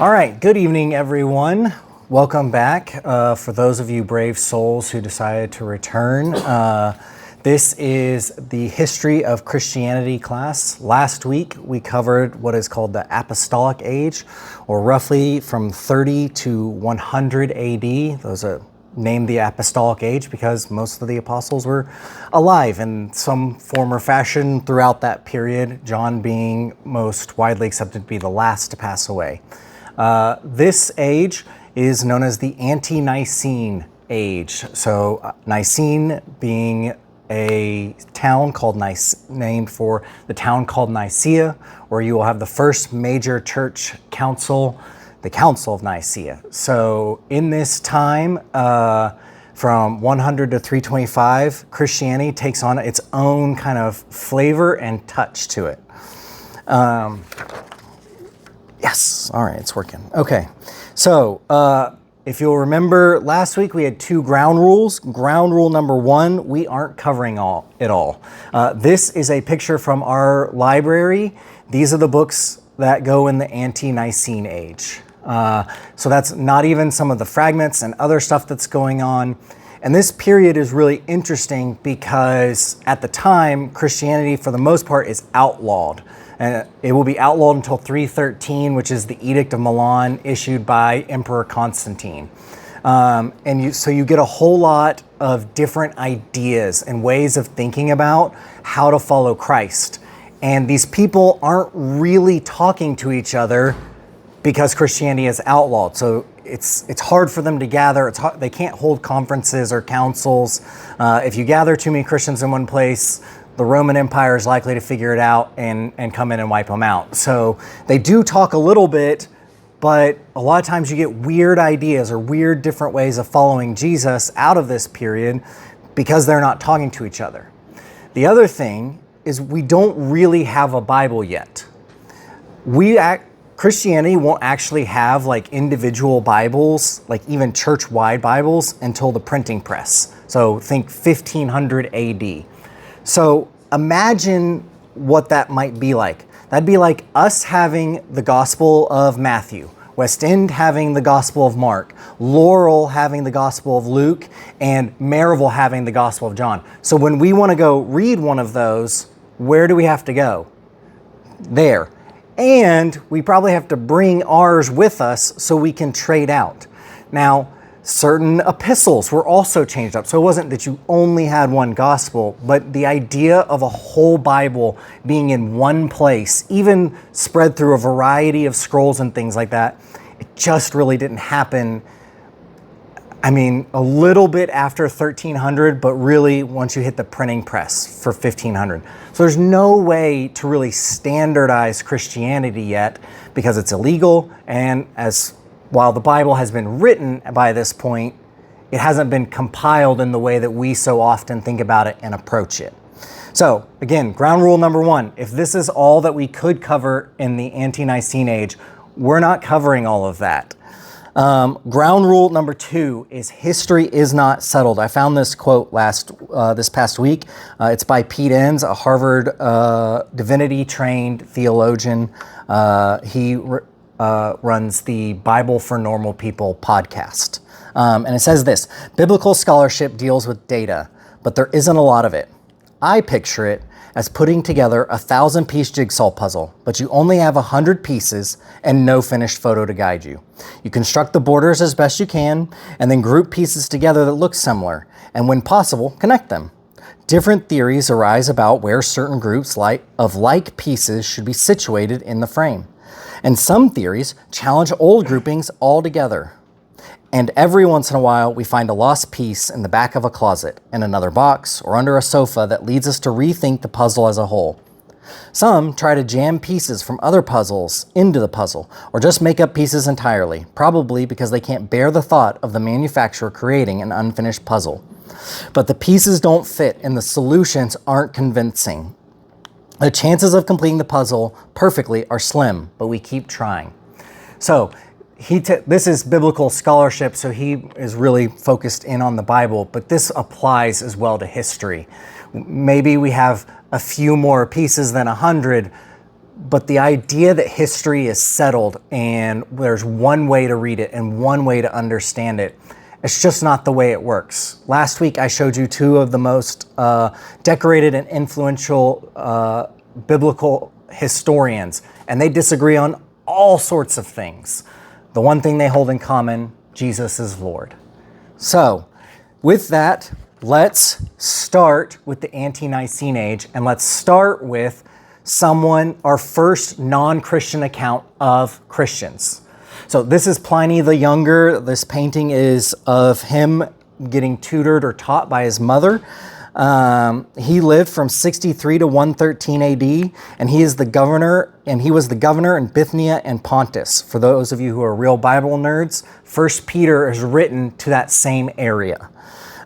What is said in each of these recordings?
All right, good evening, everyone. Welcome back. For those of you brave souls who decided to return, this is the History of Christianity class. Last week, we covered what is called the Apostolic Age, or roughly from 30 to 100 AD. Those are named the Apostolic Age because most of the apostles were alive in some form or fashion throughout that period, John being most widely accepted to be the last to pass away. This age is known as the Ante-Nicene age. So Nicene being a town called named for the town called Nicaea, where you will have the first major church council, the Council of Nicaea. So in this time, from 100 to 325, Christianity takes on its own kind of flavor and touch to it. Yes, all right, it's working. Okay, so if you'll remember, last week we had two ground rules. Ground rule number one, we aren't covering it all. This is a picture from our library. These are the books that go in the Ante-Nicene age. So that's not even some of the fragments and other stuff that's going on. And this period is really interesting because at the time, Christianity, for the most part, is outlawed. And it will be outlawed until 313, which is the Edict of Milan issued by Emperor Constantine. So you get a whole lot of different ideas and ways of thinking about how to follow Christ. And these people aren't really talking to each other because Christianity is outlawed. So it's hard for them to gather. They can't hold conferences or councils. If you gather too many Christians in one place, the Roman Empire is likely to figure it out and come in and wipe them out. So they do talk a little bit, but a lot of times you get weird ideas or weird different ways of following Jesus out of this period because they're not talking to each other. The other thing is we don't really have a Bible yet. Christianity won't actually have like individual Bibles, like even church-wide Bibles, until the printing press. So think 1500 AD. So imagine what that might be like. That'd be like us having the Gospel of Matthew, West End having the Gospel of Mark, Laurel having the Gospel of Luke, and Maryville having the Gospel of John. So when we want to go read one of those, where do we have to go? There. And we probably have to bring ours with us so we can trade out. Now, certain epistles were also changed up. So it wasn't that you only had one gospel, but the idea of a whole Bible being in one place, even spread through a variety of scrolls and things like that, it just really didn't happen. I mean, a little bit after 1300, but really once you hit the printing press for 1500. So there's no way to really standardize Christianity yet because it's illegal, and while the Bible has been written by this point, it hasn't been compiled in the way that we so often think about it and approach it. So again, ground rule number one, if this is all that we could cover in the Ante-Nicene age, we're not covering all of that. Ground rule number two is history is not settled. I found this quote this past week. It's by Pete Enns, a Harvard divinity-trained theologian. He runs the Bible for Normal People podcast. And it says this: biblical scholarship deals with data, but there isn't a lot of it. I picture it as putting together a 1,000-piece jigsaw puzzle, but you only have 100 pieces and no finished photo to guide you. You construct the borders as best you can, and then group pieces together that look similar, and when possible, connect them. Different theories arise about where certain groups of like pieces should be situated in the frame. And some theories challenge old groupings altogether. And every once in a while, we find a lost piece in the back of a closet, in another box, or under a sofa that leads us to rethink the puzzle as a whole. Some try to jam pieces from other puzzles into the puzzle, or just make up pieces entirely, probably because they can't bear the thought of the manufacturer creating an unfinished puzzle. But the pieces don't fit, and the solutions aren't convincing. The chances of completing the puzzle perfectly are slim, but we keep trying. So, this is biblical scholarship, so he is really focused in on the Bible, but this applies as well to history. Maybe we have a few more pieces than 100, But the idea that history is settled and there's one way to read it and one way to understand it, it's just not the way it works. Last week, I showed you two of the most decorated and influential biblical historians, and they disagree on all sorts of things. The one thing they hold in common, Jesus is Lord. So, with that, let's start with the Ante-Nicene age, and let's start with our first non-Christian account of Christians. So this is Pliny the Younger. This painting is of him getting tutored or taught by his mother. He lived from 63 to 113 AD, and he was the governor in Bithynia and Pontus. For those of you who are real Bible nerds, 1 Peter is written to that same area.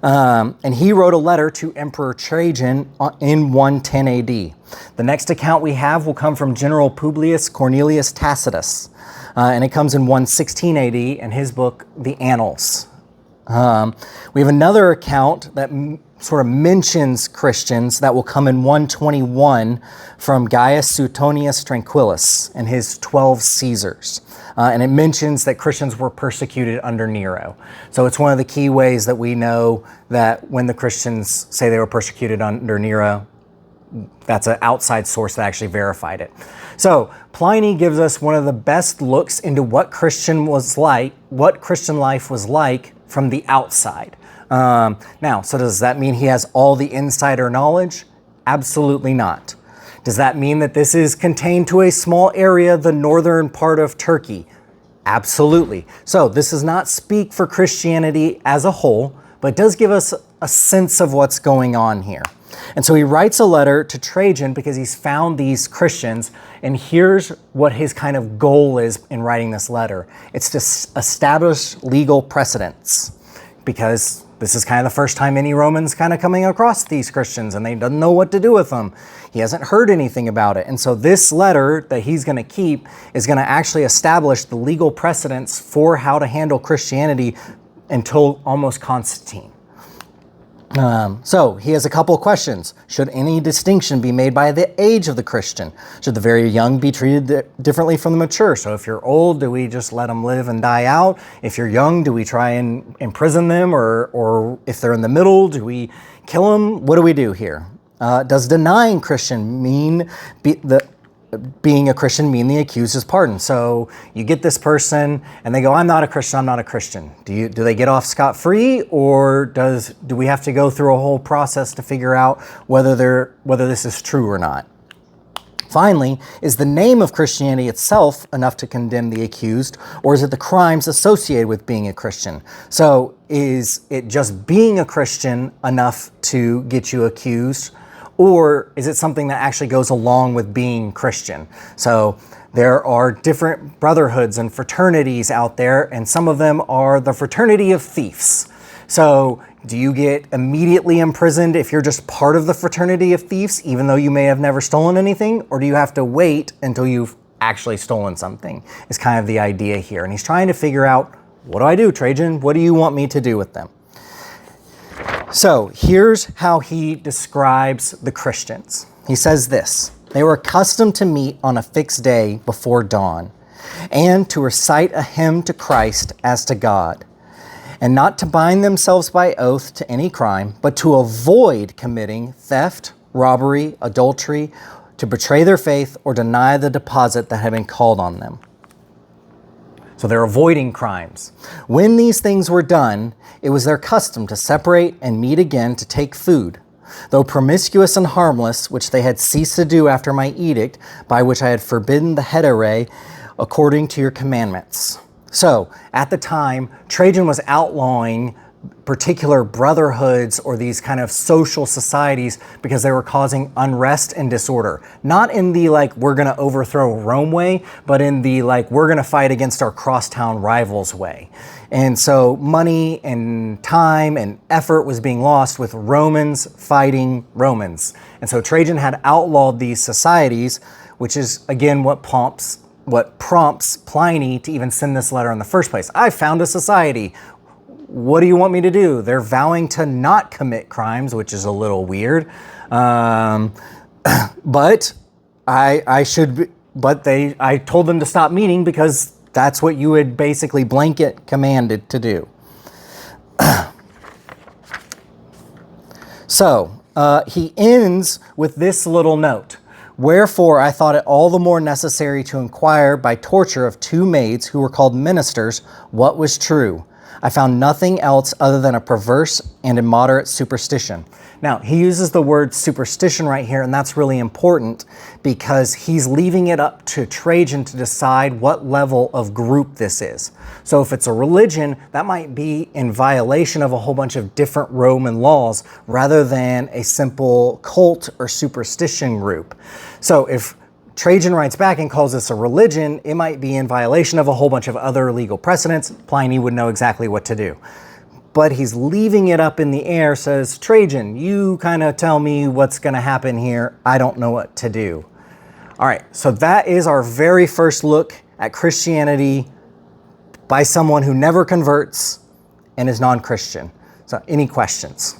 And he wrote a letter to Emperor Trajan in 110 AD. The next account we have will come from General Publius Cornelius Tacitus, and it comes in 116 AD in his book, The Annals. We have another account that sort of mentions Christians that will come in 121 from Gaius Suetonius Tranquillus and his 12 Caesars. And it mentions that Christians were persecuted under Nero. So it's one of the key ways that we know that when the Christians say they were persecuted under Nero, that's an outside source that actually verified it. So Pliny gives us one of the best looks into what Christian life was like from the outside. Now, so does that mean he has all the insider knowledge? Absolutely not. Does that mean that this is contained to a small area, the northern part of Turkey? Absolutely. So this does not speak for Christianity as a whole, but does give us a sense of what's going on here. And so he writes a letter to Trajan because he's found these Christians, and here's what his kind of goal is in writing this letter. It's to establish legal precedents, because this is kind of the first time any Roman's kind of coming across these Christians, and they don't know what to do with them. He hasn't heard anything about it. And so this letter that he's going to keep is going to actually establish the legal precedents for how to handle Christianity until almost Constantine. So he has a couple of questions. Should any distinction be made by the age of the Christian? Should the very young be treated differently from the mature? So if you're old, do we just let them live and die out? If you're young, do we try and imprison them? Or if they're in the middle, do we kill them? What do we do here? Does denying Christian being a Christian mean the accused's pardon? So you get this person and they go, I'm not a Christian, I'm not a Christian. Do they get off scot-free, or do we have to go through a whole process to figure out whether this is true or not? Finally, is the name of Christianity itself enough to condemn the accused, or is it the crimes associated with being a Christian? So is it just being a Christian enough to get you accused, or is it something that actually goes along with being Christian? So there are different brotherhoods and fraternities out there, and some of them are the fraternity of thieves. So do you get immediately imprisoned if you're just part of the fraternity of thieves, even though you may have never stolen anything? Or do you have to wait until you've actually stolen something? Is kind of the idea here. And he's trying to figure out, what do I do, Trajan? What do you want me to do with them? So here's how he describes the Christians. He says this: they were accustomed to meet on a fixed day before dawn, and to recite a hymn to Christ as to God, and not to bind themselves by oath to any crime, but to avoid committing theft, robbery, adultery, to betray their faith, or deny the deposit that had been called on them. So they're avoiding crimes. When these things were done, it was their custom to separate and meet again to take food, though promiscuous and harmless, which they had ceased to do after my edict, by which I had forbidden the heterae, according to your commandments. So at the time, Trajan was outlawing particular brotherhoods or these kind of social societies because they were causing unrest and disorder. Not in the we're going to overthrow Rome way, but in the we're going to fight against our crosstown rivals way. And so money and time and effort was being lost with Romans fighting Romans. And so Trajan had outlawed these societies, which is again what prompts Pliny to even send this letter in the first place. I found a society. What do you want me to do? They're vowing to not commit crimes, which is a little weird. But I should but I told them to stop meeting because that's what you had basically blanket commanded to do. So he ends with this little note. Wherefore I thought it all the more necessary to inquire by torture of 2 maids who were called ministers what was true. I found nothing else other than a perverse and immoderate superstition. Now, he uses the word superstition right here, and that's really important because he's leaving it up to Trajan to decide what level of group this is. So if it's a religion, that might be in violation of a whole bunch of different Roman laws rather than a simple cult or superstition group. So if Trajan writes back and calls this a religion, it might be in violation of a whole bunch of other legal precedents. Pliny would know exactly what to do. But he's leaving it up in the air, says, Trajan, you kind of tell me what's going to happen here. I don't know what to do. All right, so that is our very first look at Christianity by someone who never converts and is non-Christian. So any questions?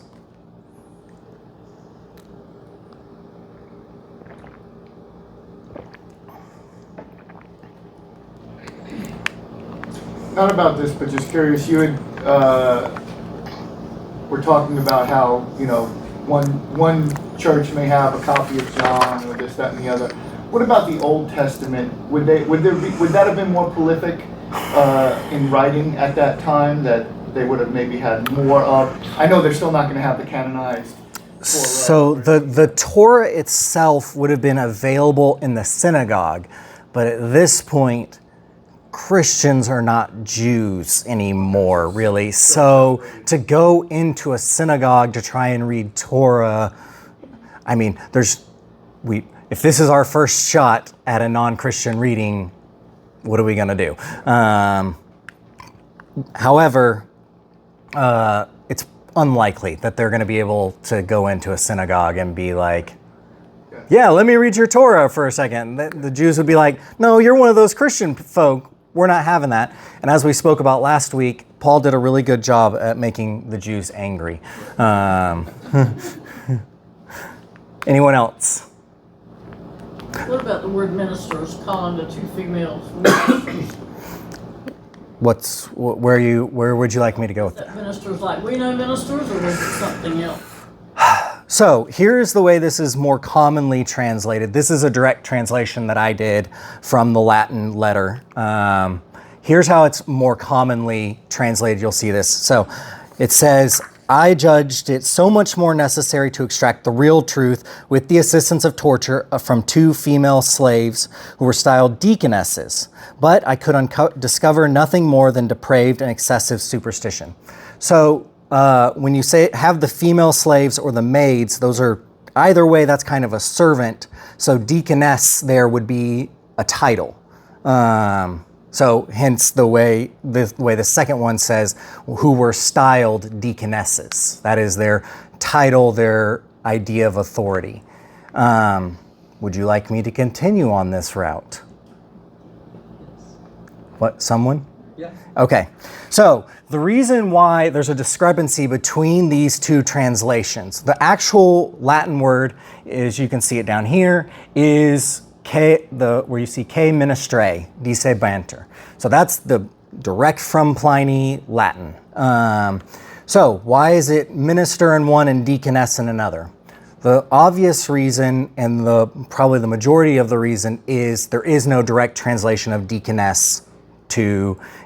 Not about this, but just curious. You had we're talking about how one church may have a copy of John or this, that, and the other. What about the Old Testament? Would that have been more prolific in writing at that time, that they would have maybe had more of? I know they're still not going to have the canonized Torah. So the Torah itself would have been available in the synagogue, but at this point, Christians are not Jews anymore, really. So to go into a synagogue to try and read Torah, I mean, if this is our first shot at a non-Christian reading, what are we going to do? However, it's unlikely that they're going to be able to go into a synagogue and be like, yeah, let me read your Torah for a second. The Jews would be like, no, you're one of those Christian folk. We're not having that. And as we spoke about last week, Paul did a really good job at making the Jews angry. Anyone else? What about the word ministers, calling the 2 females ministers? Where would you like me to go with that? Ministers like we know ministers, or is it something else? So here's the way this is more commonly translated. This is a direct translation that I did from the Latin letter. Here's how it's more commonly translated. You'll see this. So it says, I judged it so much more necessary to extract the real truth with the assistance of torture from 2 female slaves who were styled deaconesses, but I could discover nothing more than depraved and excessive superstition. So when you say have the female slaves or the maids, those are either way, that's kind of a servant. So deaconess there would be a title. So hence the way the second one says, who were styled deaconesses. That is their title, their idea of authority. Would you like me to continue on this route? What, someone? Yeah. Okay, so the reason why there's a discrepancy between these 2 translations, the Latin word is, you can see it down here, is where you see que ministre, dice banter. So that's the direct from Pliny Latin. So why is it minister in one and deaconess in another? The obvious reason, and probably the majority of the reason, is there is no direct translation of deaconess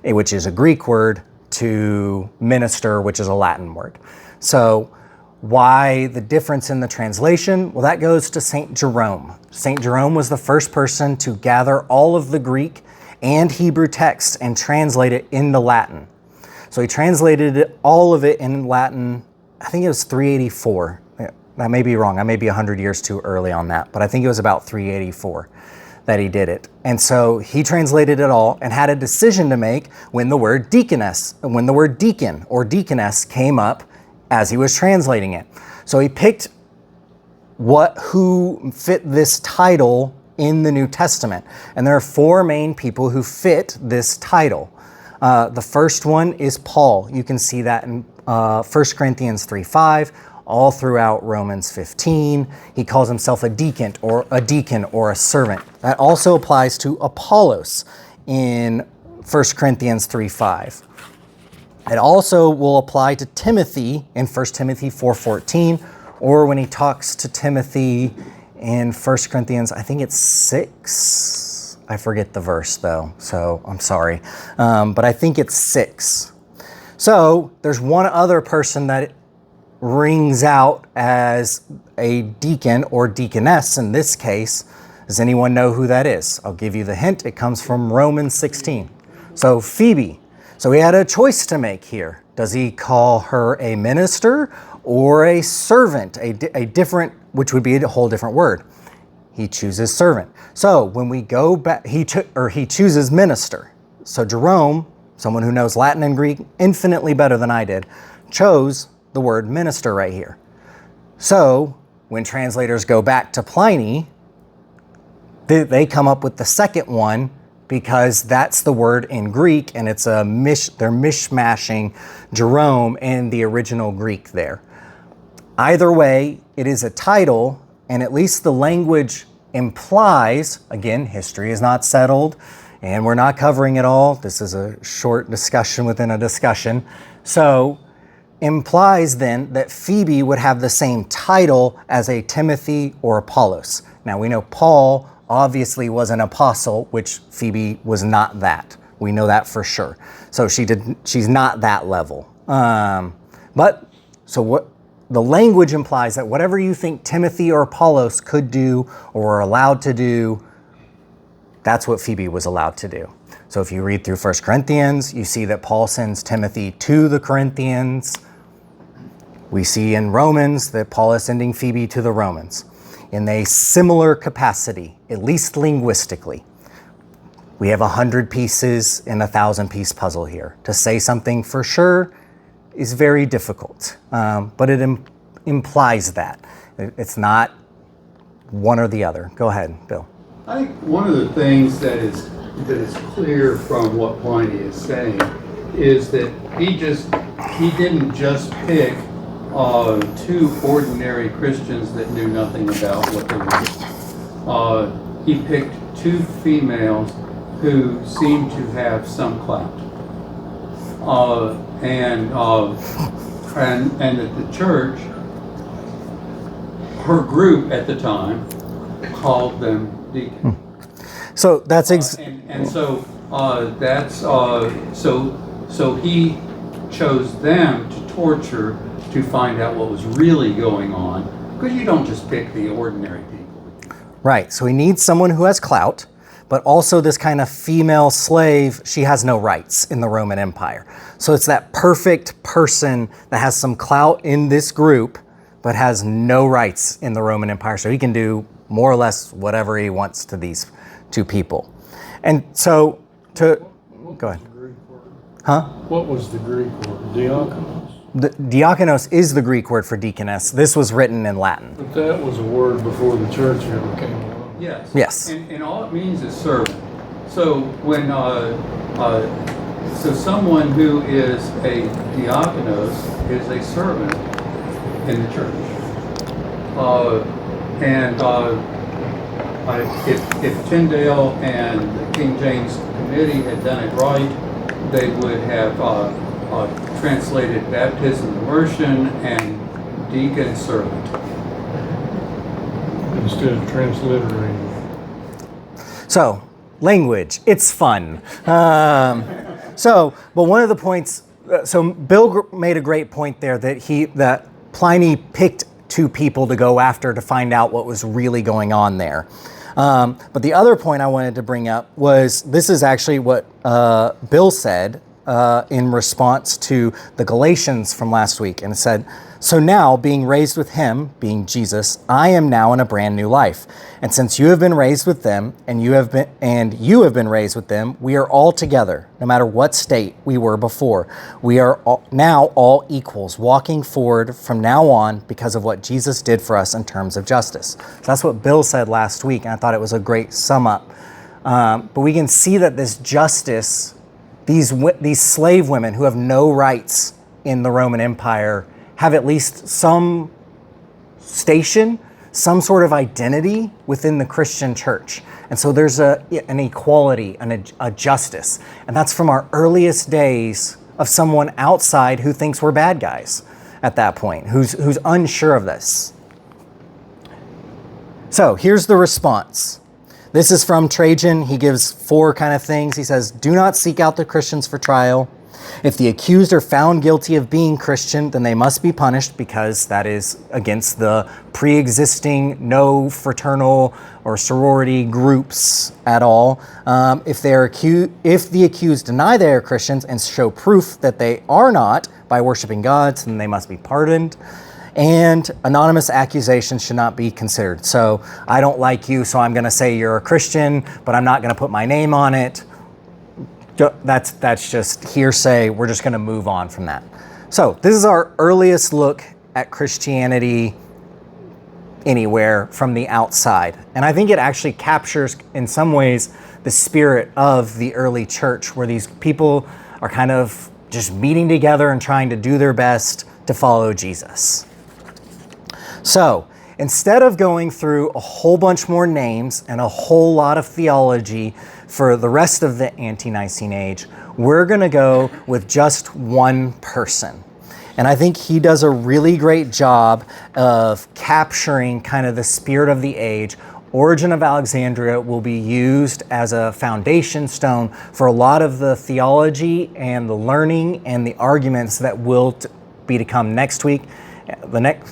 which is a Greek word, to minister, which is a Latin word. So why the difference in the translation? Well, that goes to St. Jerome. St. Jerome was the first person to gather all of the Greek and Hebrew texts and translate it into Latin. So he translated all of it in Latin, I think it was 384. I may be wrong. I may be 100 years too early on that, but I think it was about 384. That he did it. And so he translated it all and had a decision to make when the word deacon or deaconess came up as he was translating it. So he picked who fit this title in the New Testament. And there are 4 main people who fit this title. The first one is Paul. You can see that in 1 Corinthians 3:5. all throughout Romans 15. He calls himself a deacon or a servant. That also applies to Apollos in 1 Corinthians 3:5. It also will apply to Timothy in 1 Timothy 4:14, or when he talks to Timothy in 1 Corinthians, I think it's 6. I forget the verse though, so I'm sorry. But I think it's 6. So there's one other person that rings out as a deacon or deaconess in this case. Does anyone know who that is? I'll give you the hint. It comes from Romans 16. So Phoebe. So he had a choice to make here. Does he call her a minister or a servant? A different, which would be a whole different word. He chooses servant. So when we go back, he chooses minister. So Jerome, someone who knows Latin and Greek infinitely better than I did, chose the word minister right here. So when translators go back to Pliny, they come up with the second one because that's the word in Greek, and it's they're mishmashing Jerome and the original Greek there. Either way, it is a title, and at least the language implies, again, history is not settled, and we're not covering it all. This is a short discussion within a discussion. So implies then that Phoebe would have the same title as a Timothy or Apollos. Now we know Paul obviously was an apostle, which Phoebe was not that. We know that for sure. So she's not that level. But what the language implies that whatever you think Timothy or Apollos could do or were allowed to do, that's what Phoebe was allowed to do. So if you read through 1 Corinthians, you see that Paul sends Timothy to the Corinthians. We see in Romans that Paul is sending Phoebe to the Romans in a similar capacity, at least linguistically. We have 100 pieces in a 1,000-piece puzzle here. To say something for sure is very difficult, but it implies that. It's not one or the other. Go ahead, Bill. I think one of the things that is clear from what Pliny is saying is that he didn't just pick two ordinary Christians that knew nothing about what they were doing. He picked two females who seemed to have some clout, and that the church, her group at the time, called them deacons. So that's so he chose them to torture to find out what was really going on, because you don't just pick the ordinary people. right. So he needs someone who has clout, but also this kind of female slave. She has no rights in the Roman Empire. So it's that perfect person that has some clout in this group, but has no rights in the Roman Empire. So he can do more or less whatever he wants to these two people. And so go ahead. Huh? What was the Greek word? Diakonos? The diakonos is the Greek word for deaconess. This was written in Latin. But that was a word before the church ever came along. Yes. Yes. And all it means is servant. So when someone who is a diakonos is a servant in the church. If Tyndale and the King James Committee had done it right, they would have translated baptism, immersion, and deacon servant. Instead of transliterating. So, language, it's fun. But one of the points, so Bill made a great point there that Pliny picked two people to go after to find out what was really going on there. But the other point I wanted to bring up was, this is actually what Bill said in response to the Galatians from last week. And it said, "So now, being raised with him," being Jesus, "I am now in a brand new life. And since you have been raised with them, and you have been raised with them, we are all together, no matter what state we were before. We are now all equals, walking forward from now on because of what Jesus did for us in terms of justice." So that's what Bill said last week, and I thought it was a great sum up. But we can see that this justice, these slave women who have no rights in the Roman Empire, have at least some station, some sort of identity within the Christian church. And so there's an equality and a justice. And that's from our earliest days of someone outside who thinks we're bad guys at that point, who's unsure of this. So here's the response. This is from Trajan. He gives 4 kind of things. He says, do not seek out the Christians for trial. If the accused are found guilty of being Christian, then they must be punished, because that is against the pre-existing no fraternal or sorority groups at all. If the accused deny they are Christians and show proof that they are not by worshiping gods, then they must be pardoned. And anonymous accusations should not be considered. So I don't like you, so I'm going to say you're a Christian, but I'm not going to put my name on it. That's just hearsay. We're just going to move on from that. So this is our earliest look at Christianity anywhere from the outside. And I think it actually captures, in some ways, the spirit of the early church, where these people are kind of just meeting together and trying to do their best to follow Jesus. So instead of going through a whole bunch more names and a whole lot of theology for the rest of the Ante-Nicene age, we're going to go with just one person. And I think he does a really great job of capturing kind of the spirit of the age. Origen of Alexandria will be used as a foundation stone for a lot of the theology and the learning and the arguments that will be to come next week.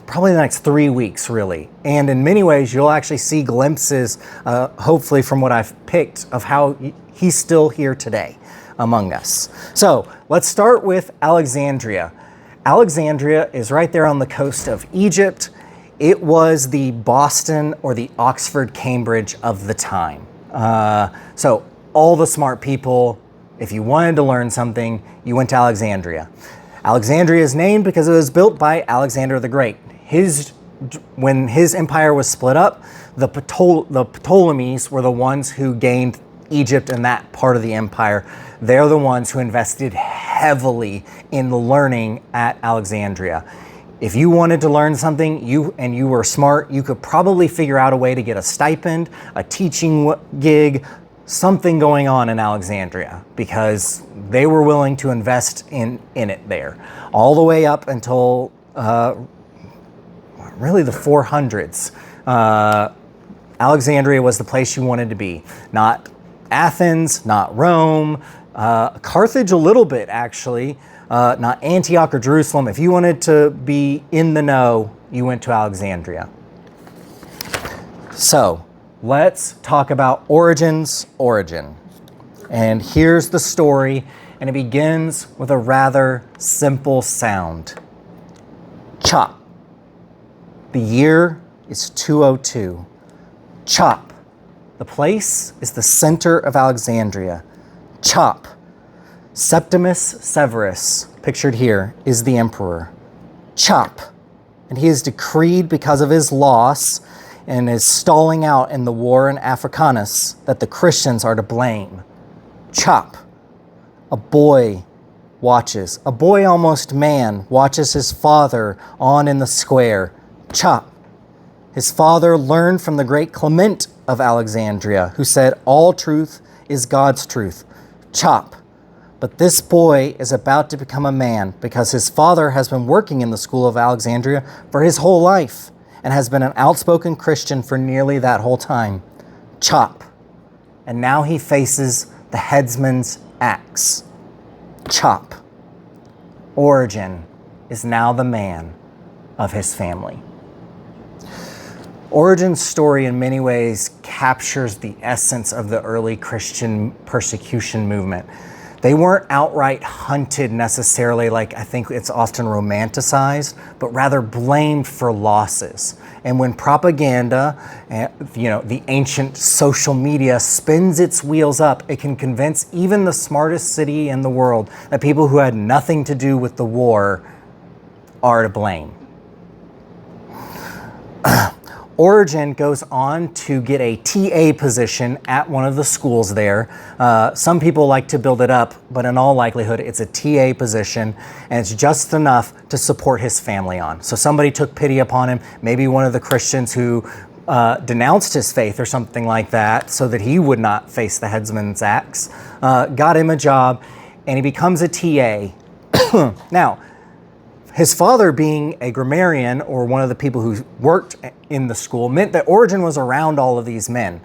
Probably the next 3 weeks, really. And in many ways, you'll actually see glimpses, hopefully from what I've picked, of how he's still here today among us. So let's start with Alexandria. Alexandria is right there on the coast of Egypt. It was the Boston or the Oxford, Cambridge of the time. So all the smart people, if you wanted to learn something, you went to Alexandria. Alexandria is named because it was built by Alexander the Great. When his empire was split up, the Ptolemies were the ones who gained Egypt and that part of the empire. They're the ones who invested heavily in the learning at Alexandria. If you wanted to learn something and you were smart, you could probably figure out a way to get a stipend, a teaching gig, something going on in Alexandria, because they were willing to invest in it there. All the way up until really the 400s. Alexandria was the place you wanted to be. Not Athens, not Rome, Carthage a little bit actually, not Antioch or Jerusalem. If you wanted to be in the know, you went to Alexandria. So let's talk about Origen's origin. And here's the story, and it begins with a rather simple sound. Chop. The year is 202. Chop. The place is the center of Alexandria. Chop. Septimus Severus, pictured here, is the emperor. Chop. And he is decreed because of his loss and is stalling out in the war in Africanus that the Christians are to blame. Chop. A boy watches. A boy almost man watches his father on in the square. Chop. His father learned from the great Clement of Alexandria, who said, all truth is God's truth. Chop. But this boy is about to become a man because his father has been working in the school of Alexandria for his whole life and has been an outspoken Christian for nearly that whole time. Chop. And now he faces the headsman's axe. Chop. Origen is now the man of his family. Origen's story in many ways captures the essence of the early Christian persecution movement. They weren't outright hunted necessarily, like I think it's often romanticized, but rather blamed for losses. And when propaganda, the ancient social media spins its wheels up, it can convince even the smartest city in the world that people who had nothing to do with the war are to blame. Origen goes on to get a TA position at one of the schools there. Some people like to build it up, but in all likelihood, it's a TA position, and it's just enough to support his family on. So somebody took pity upon him, maybe one of the Christians who denounced his faith or something like that, so that he would not face the headsman's axe, got him a job, and he becomes a TA. Now, his father being a grammarian or one of the people who worked in the school meant that Origen was around all of these men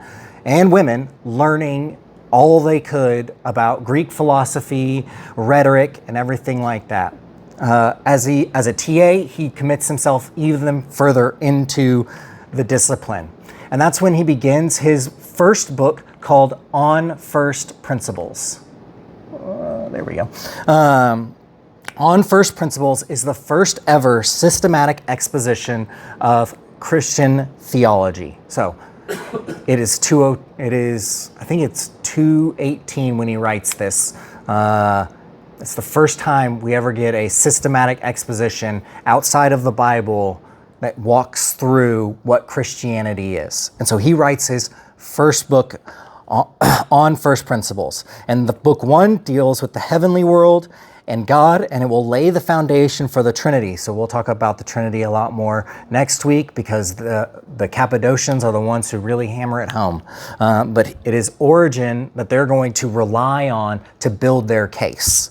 and women learning all they could about Greek philosophy, rhetoric, and everything like that. As a TA, he commits himself even further into the discipline. And that's when he begins his first book called On First Principles. There we go. On First Principles is the first ever systematic exposition of Christian theology. So it is I think it's 218 when he writes this. It's the first time we ever get a systematic exposition outside of the Bible that walks through what Christianity is. And so he writes his first book on First Principles. And the book 1 deals with the heavenly world and God, and it will lay the foundation for the Trinity. So we'll talk about the Trinity a lot more next week, because the Cappadocians are the ones who really hammer it home. But it is Origen that they're going to rely on to build their case.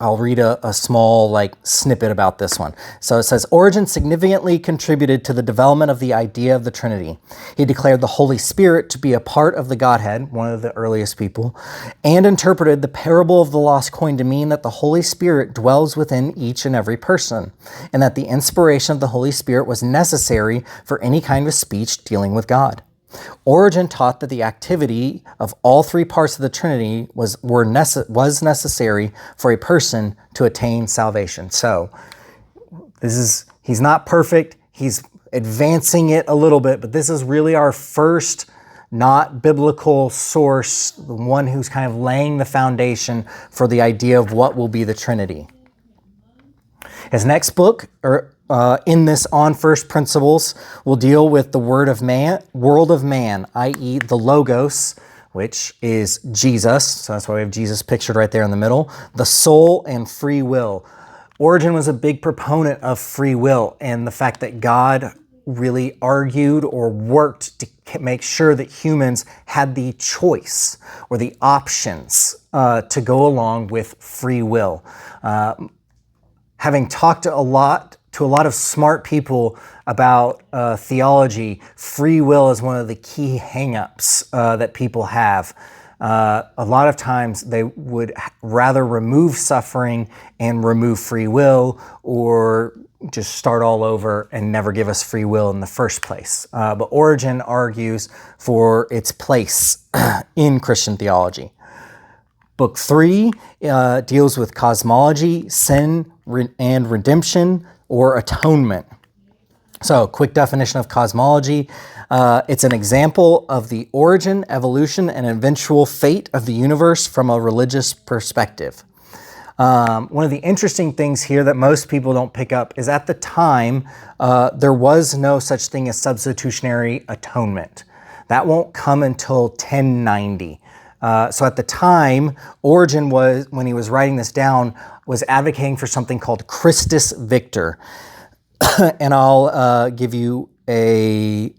I'll read a small snippet about this one. So it says, Origen significantly contributed to the development of the idea of the Trinity. He declared the Holy Spirit to be a part of the Godhead, one of the earliest people, and interpreted the parable of the lost coin to mean that the Holy Spirit dwells within each and every person, and that the inspiration of the Holy Spirit was necessary for any kind of speech dealing with God. Origen taught that the activity of all three parts of the Trinity was necessary for a person to attain salvation. So he's not perfect. He's advancing it a little bit, but this is really our first not biblical source, the one who's kind of laying the foundation for the idea of what will be the Trinity. His next book, in this On First Principles, will deal with the world of man, i.e. the Logos, which is Jesus. So that's why we have Jesus pictured right there in the middle. The soul and free will. Origen was a big proponent of free will and the fact that God really argued or worked to make sure that humans had the choice or the options to go along with free will. Having talked to a lot of smart people about theology, free will is one of the key hang-ups that people have. A lot of times they would rather remove suffering and remove free will, or just start all over and never give us free will in the first place. But Origen argues for its place in Christian theology. Book 3 deals with cosmology, sin, and redemption, or atonement. So, quick definition of cosmology. It's an example of the origin, evolution, and eventual fate of the universe from a religious perspective. One of the interesting things here that most people don't pick up is at the time, there was no such thing as substitutionary atonement. That won't come until 1090. So at the time, Origen when he was writing this down, was advocating for something called Christus Victor. And I'll give you a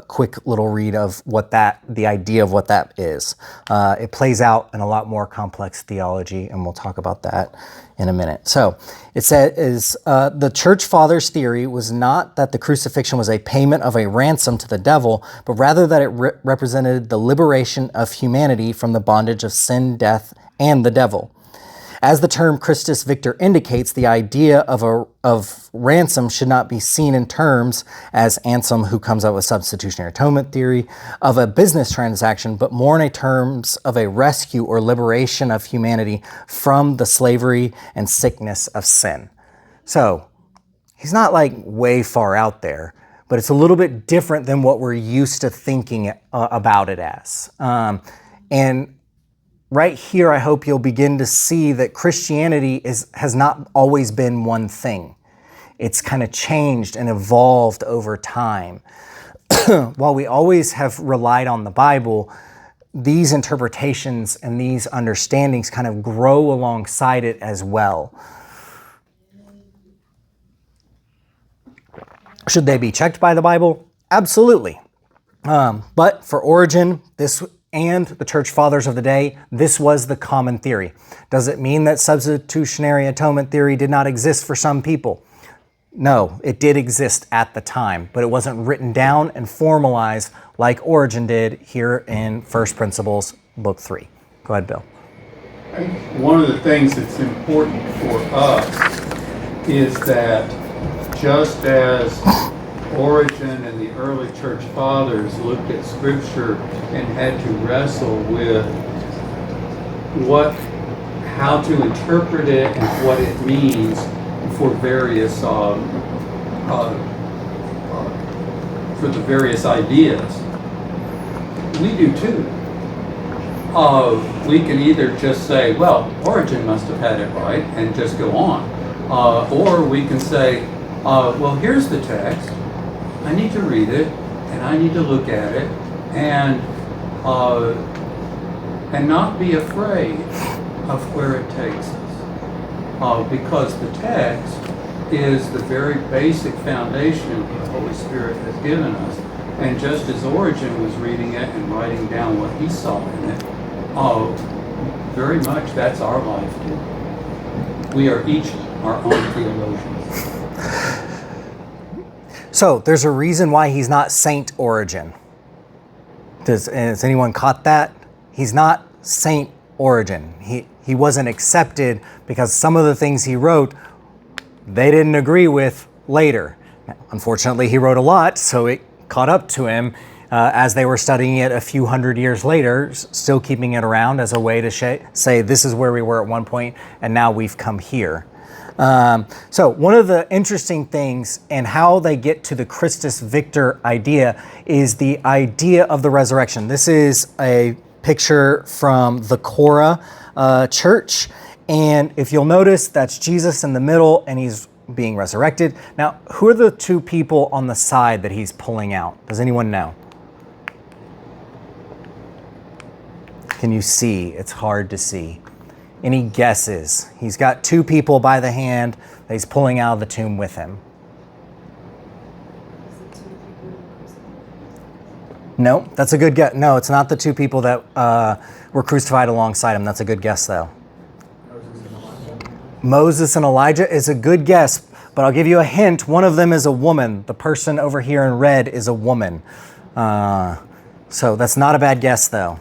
quick little read of the idea of what that is. It plays out in a lot more complex theology, and we'll talk about that in a minute. So it says, the Church Fathers' theory was not that the crucifixion was a payment of a ransom to the devil, but rather that it represented the liberation of humanity from the bondage of sin, death, and the devil. As the term Christus Victor indicates, the idea of ransom should not be seen in terms, as Anselm, who comes up with substitutionary atonement theory, of a business transaction, but more in terms of a rescue or liberation of humanity from the slavery and sickness of sin. So he's not way far out there, but it's a little bit different than what we're used to thinking about it as. And right here, I hope you'll begin to see that Christianity has not always been one thing. it's kind of changed and evolved over time. While we always have relied on the Bible, these interpretations and these understandings kind of grow alongside it as well. Should they be checked by the Bible? Absolutely. But for Origen, this and the church fathers of the day, this was the common theory. Does it mean that substitutionary atonement theory did not exist for some people? No, it did exist at the time, but it wasn't written down and formalized like Origen did here in First Principles, Book 3. Go ahead, Bill. One of the things that's important for us is that just as Origen and the early church fathers looked at Scripture and had to wrestle with how to interpret it and what it means for the various ideas. We do too. We can either just say, well, Origen must have had it right and just go on, or we can say, well, here's the text. I need to read it, and I need to look at it, and not be afraid of where it takes us, because the text is the very basic foundation the Holy Spirit has given us. And just as Origen was reading it and writing down what he saw in it, very much that's our life too. We are each our own theologians. So there's a reason why he's not Saint Origen. Has anyone caught that? He's not Saint Origen. He wasn't accepted because some of the things he wrote, they didn't agree with later. Unfortunately, he wrote a lot, so it caught up to him as they were studying it a few hundred years later, still keeping it around as a way to say this is where we were at one point, and now we've come here. So one of the interesting things and how they get to the Christus Victor idea is the idea of the resurrection. This is a picture from the Cora church. And if you'll notice, that's Jesus in the middle and he's being resurrected. Now, who are the two people on the side that he's pulling out? Does anyone know? Can you see? It's hard to see. Any guesses? He's got two people by the hand that he's pulling out of the tomb with him. No, that's a good guess. No, it's not the two people that were crucified alongside him. That's a good guess, though. Moses and Elijah is a good guess, but I'll give you a hint. One of them is a woman. The person over here in red is a woman. So that's not a bad guess, though.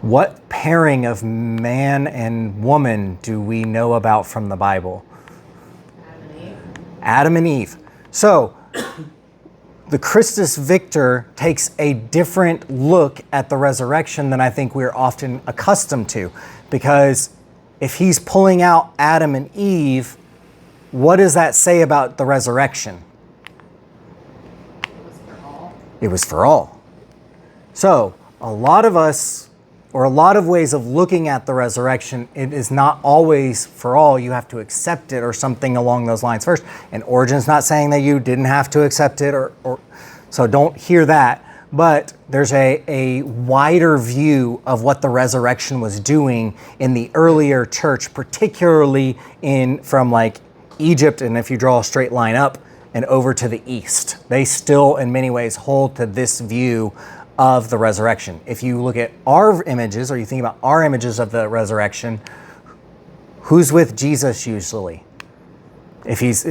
What pairing of man and woman do we know about from the Bible? Adam and Eve. Adam and Eve. So, the Christus Victor takes a different look at the resurrection than I think we're often accustomed to. Because if he's pulling out Adam and Eve, what does that say about the resurrection? It was for all. It was for all. So, a lot of us, or a lot of ways of looking at the resurrection, it is not always for all. You have to accept it or something along those lines first. And Origen's not saying that you didn't have to accept it, or so don't hear that. But there's a wider view of what the resurrection was doing in the earlier church, particularly from like Egypt, and if you draw a straight line up and over to the east. They still, in many ways, hold to this view of the resurrection. If you look at our images, or you think about our images of the resurrection, who's with Jesus usually? If he's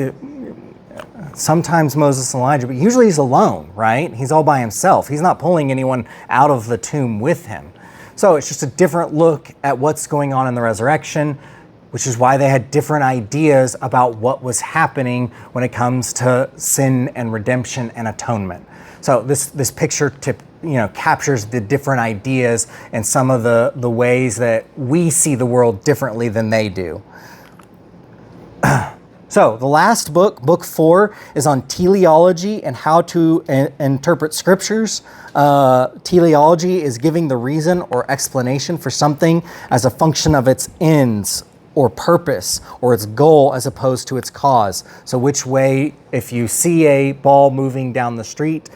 sometimes Moses and Elijah, but usually he's alone, right? He's all by himself. He's not pulling anyone out of the tomb with him. So it's just a different look at what's going on in the resurrection, which is why they had different ideas about what was happening when it comes to sin and redemption and atonement. So this picture captures the different ideas and some of the ways that we see the world differently than they do. So the last book, book 4, is on teleology and how to interpret scriptures. Teleology is giving the reason or explanation for something as a function of its ends or purpose or its goal as opposed to its cause. So which way, if you see a ball moving down the street,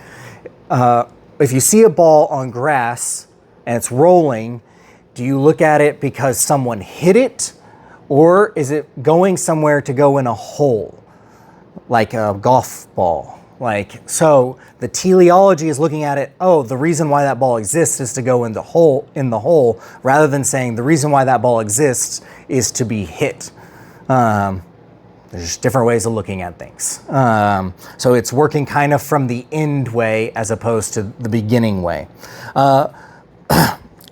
if you see a ball on grass and it's rolling, do you look at it because someone hit it, or is it going somewhere to go in a hole, like a golf ball? So the teleology is looking at it, oh, the reason why that ball exists is to go in the hole, rather than saying the reason why that ball exists is to be hit. There's just different ways of looking at things. So it's working kind of from the end way as opposed to the beginning way.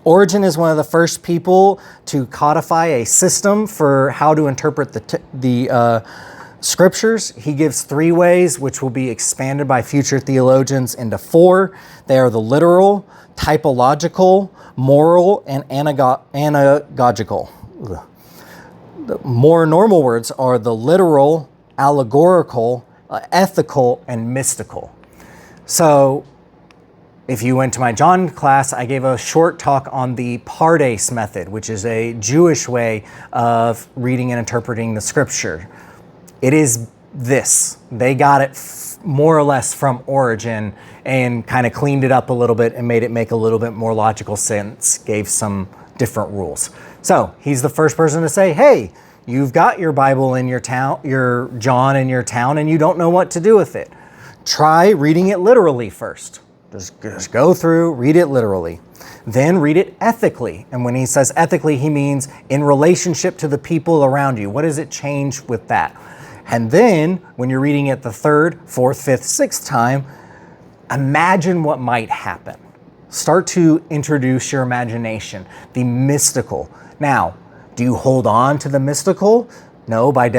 Origen is one of the first people to codify a system for how to interpret the scriptures. He gives 3 ways, which will be expanded by future theologians into 4. They are the literal, typological, moral, and anagogical. The more normal words are the literal, allegorical, ethical, and mystical. So if you went to my John class, I gave a short talk on the Pardes method, which is a Jewish way of reading and interpreting the scripture. It is this. They got it more or less from Origen and kind of cleaned it up a little bit and made it make a little bit more logical sense, gave some different rules. So he's the first person to say, hey, you've got your Bible in your town, your John in your town, and you don't know what to do with it. Try reading it literally first. Just go through, read it literally. Then read it ethically. And when he says ethically, he means in relationship to the people around you. What does it change with that? And then when you're reading it the 3rd, 4th, 5th, 6th time, imagine what might happen. Start to introduce your imagination, the mystical. Now, do you hold on to the mystical? No, by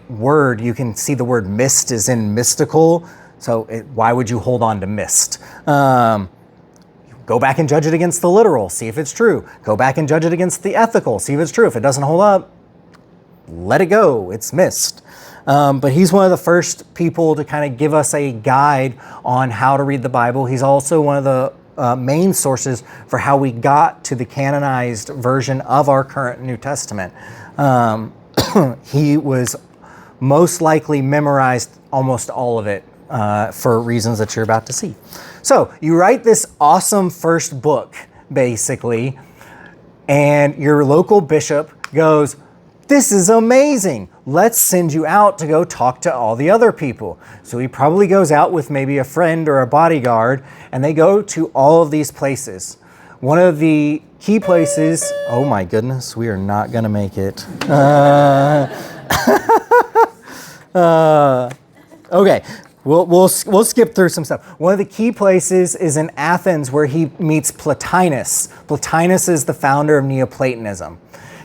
word, you can see the word mist is in mystical. So why would you hold on to mist? Go back and judge it against the literal, see if it's true. Go back and judge it against the ethical, see if it's true. If it doesn't hold up, let it go, it's mist. But he's one of the first people to kind of give us a guide on how to read the Bible. He's also one of the main sources for how we got to the canonized version of our current New Testament. He was most likely memorized almost all of it for reasons that you're about to see. So you write this awesome first book, basically, and your local bishop goes, this is amazing. Let's send you out to go talk to all the other people. So he probably goes out with maybe a friend or a bodyguard, and they go to all of these places. One of the key places, oh my goodness, we are not going to make it. Okay, we'll skip through some stuff. One of the key places is in Athens, where he meets Plotinus. Plotinus is the founder of Neoplatonism.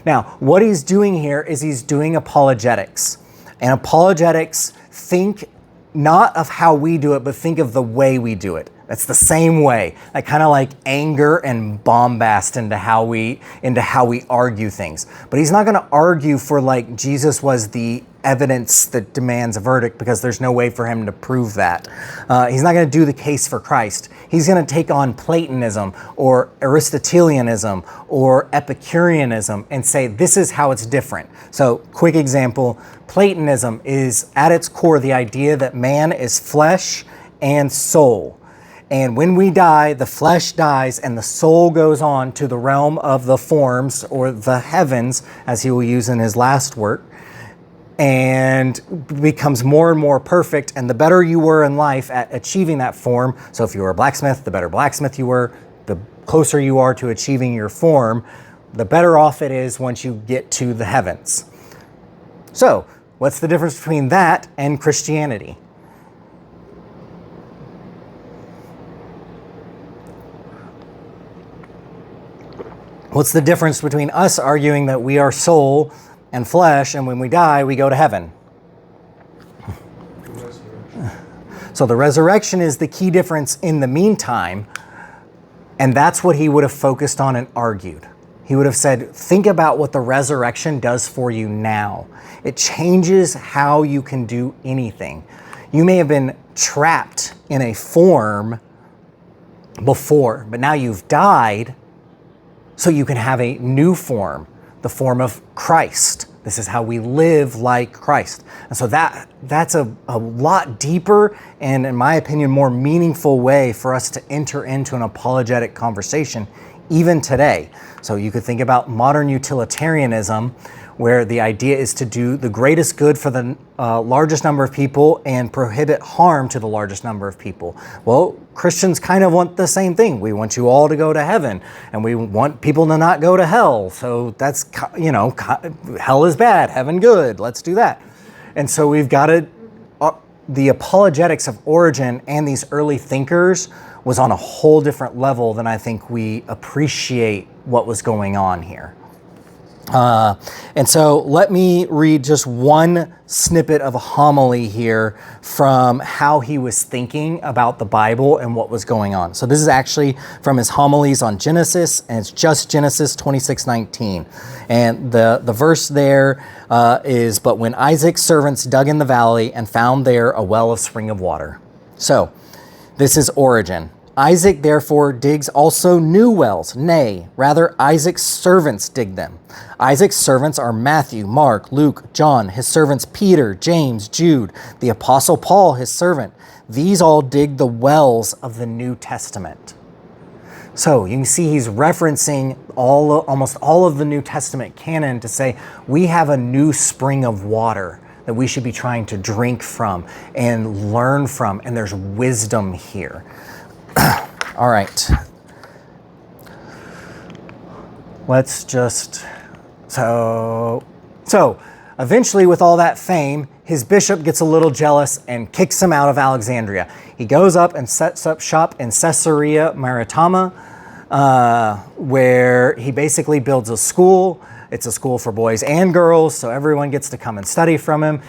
Now, what he's doing here is he's doing apologetics. And apologetics, think not of how we do it, but think of the way we do it. That's the same way. Like kind of like anger and bombast into how we argue things. But he's not going to argue for like Jesus was the evidence that demands a verdict, because there's no way for him to prove that. He's not going to do the case for Christ. He's going to take on Platonism or Aristotelianism or Epicureanism and say this is how it's different. So quick example, Platonism is at its core the idea that man is flesh and soul. And when we die, the flesh dies and the soul goes on to the realm of the forms, or the heavens, as he will use in his last work, and becomes more and more perfect. And the better you were in life at achieving that form, so if you were a blacksmith, the better blacksmith you were, the closer you are to achieving your form, the better off it is once you get to the heavens. So, what's the difference between that and Christianity? What's the difference between us arguing that we are soul and flesh, and when we die, we go to heaven? So the resurrection is the key difference in the meantime, and that's what he would have focused on and argued. He would have said, think about what the resurrection does for you now. It changes how you can do anything. You may have been trapped in a form before, but now you've died, so you can have a new form. the form of Christ. This is how we live like Christ. And so that's a lot deeper and, in my opinion, more meaningful way for us to enter into an apologetic conversation even today. So you could think about modern utilitarianism, where the idea is to do the greatest good for the largest number of people and prohibit harm to the largest number of people. Well, Christians kind of want the same thing. We want you all to go to heaven, and we want people to not go to hell. So that's, hell is bad, heaven good, let's do that. And so we've got to, the apologetics of Origen and these early thinkers was on a whole different level than I think we appreciate what was going on here. And so let me read just one snippet of a homily here from how he was thinking about the Bible and what was going on. So this is actually from his homilies on Genesis, and it's just Genesis 26:19. And the verse there is, "But when Isaac's servants dug in the valley and found there a well of spring of water." So this is Origen. "Isaac therefore digs also new wells, nay, rather Isaac's servants dig them. Isaac's servants are Matthew, Mark, Luke, John, his servants Peter, James, Jude, the Apostle Paul, his servant. These all dig the wells of the New Testament." So you can see he's referencing almost all of the New Testament canon to say we have a new spring of water that we should be trying to drink from and learn from, and there's wisdom here. All right. Let's just, so eventually with all that fame, his bishop gets a little jealous and kicks him out of Alexandria. He goes up and sets up shop in Caesarea Maritima, where he basically builds a school. It's a school for boys and girls, so everyone gets to come and study from him.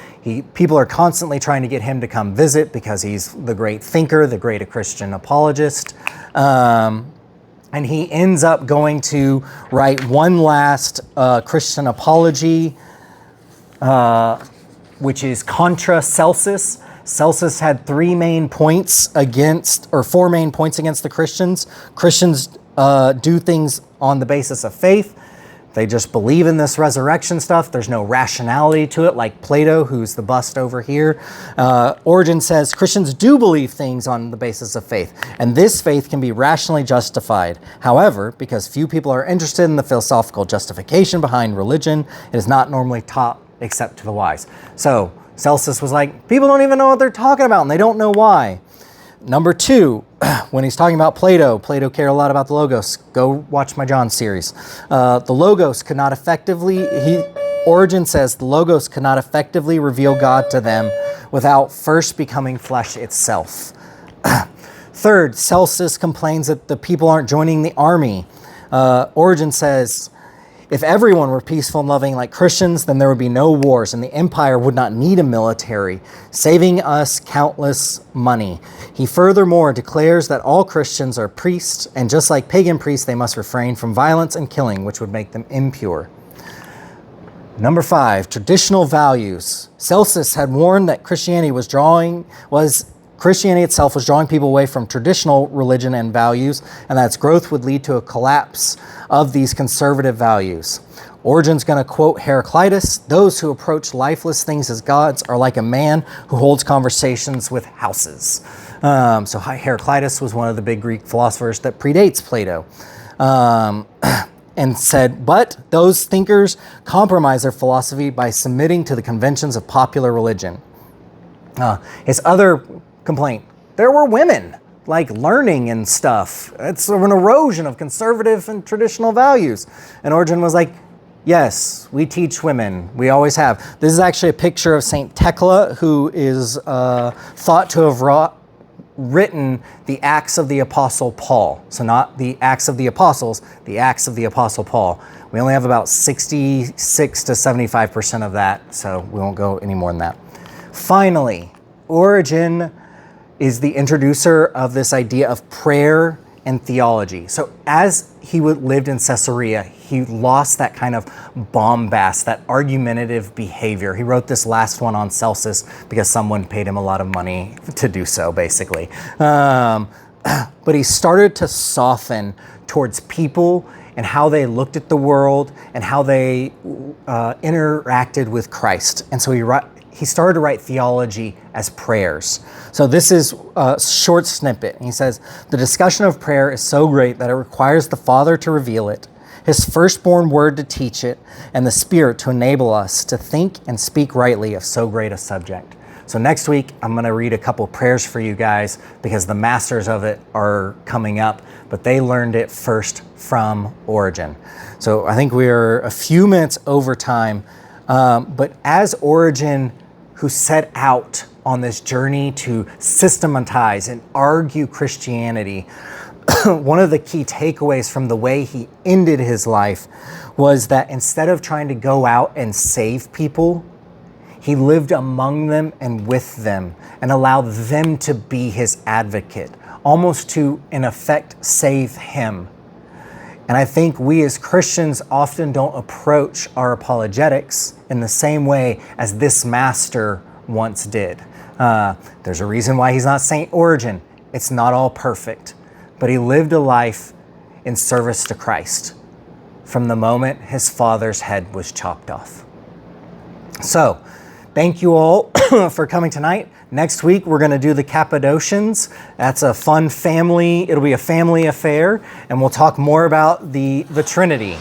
People are constantly trying to get him to come visit because he's the great thinker, the great Christian apologist. And he ends up going to write one last Christian apology, which is Contra Celsus. Celsus had four main points against the Christians. Christians do things on the basis of faith. They just believe in this resurrection stuff. There's no rationality to it, like Plato, who's the bust over here. Origen says Christians do believe things on the basis of faith, and this faith can be rationally justified. However, because few people are interested in the philosophical justification behind religion, it is not normally taught except to the wise. So Celsus was like, people don't even know what they're talking about, and they don't know why. Number two, when he's talking about Plato cared a lot about the Logos. Go watch my John series. The Logos could not effectively, Origen says, the Logos could not effectively reveal God to them without first becoming flesh itself. Third, Celsus complains that the people aren't joining the army. Origen says, if everyone were peaceful and loving like Christians, then there would be no wars, and the empire would not need a military, saving us countless money. He furthermore declares that all Christians are priests, and just like pagan priests, they must refrain from violence and killing, which would make them impure. Number 5, traditional values. Celsus had warned that Christianity itself was drawing people away from traditional religion and values, and that its growth would lead to a collapse of these conservative values. Origen's going to quote Heraclitus, "Those who approach lifeless things as gods are like a man who holds conversations with houses." So Heraclitus was one of the big Greek philosophers that predates Plato. And said, but those thinkers compromise their philosophy by submitting to the conventions of popular religion. His other complaint, there were women, like learning and stuff. It's an erosion of conservative and traditional values. And Origen was like, yes, we teach women. We always have. This is actually a picture of Saint Thecla, who is thought to have written the Acts of the Apostle Paul. So not the Acts of the Apostles, the Acts of the Apostle Paul. We only have about 66 to 75% of that, so we won't go any more than that. Finally, Origen is the introducer of this idea of prayer and theology. So as he lived in Caesarea, he lost that kind of bombast, that argumentative behavior. He wrote this last one on Celsus because someone paid him a lot of money to do so, basically. But he started to soften towards people and how they looked at the world and how they interacted with Christ. And so he started to write theology as prayers. So this is a short snippet. He says, the discussion of prayer is so great that it requires the Father to reveal it, his firstborn word to teach it, and the Spirit to enable us to think and speak rightly of so great a subject. So next week, I'm going to read a couple prayers for you guys because the masters of it are coming up, but they learned it first from Origen. So I think we are a few minutes over time, but as Origen, who set out on this journey to systematize and argue Christianity, one of the key takeaways from the way he ended his life was that instead of trying to go out and save people, he lived among them and with them and allowed them to be his advocate, almost to, in effect, save him. And I think we as Christians often don't approach our apologetics in the same way as this master once did. There's a reason why he's not Saint Origen. It's not all perfect, but he lived a life in service to Christ from the moment his father's head was chopped off. So, thank you all for coming tonight. Next week, we're going to do the Cappadocians. That's a fun family. It'll be a family affair, and we'll talk more about the Trinity.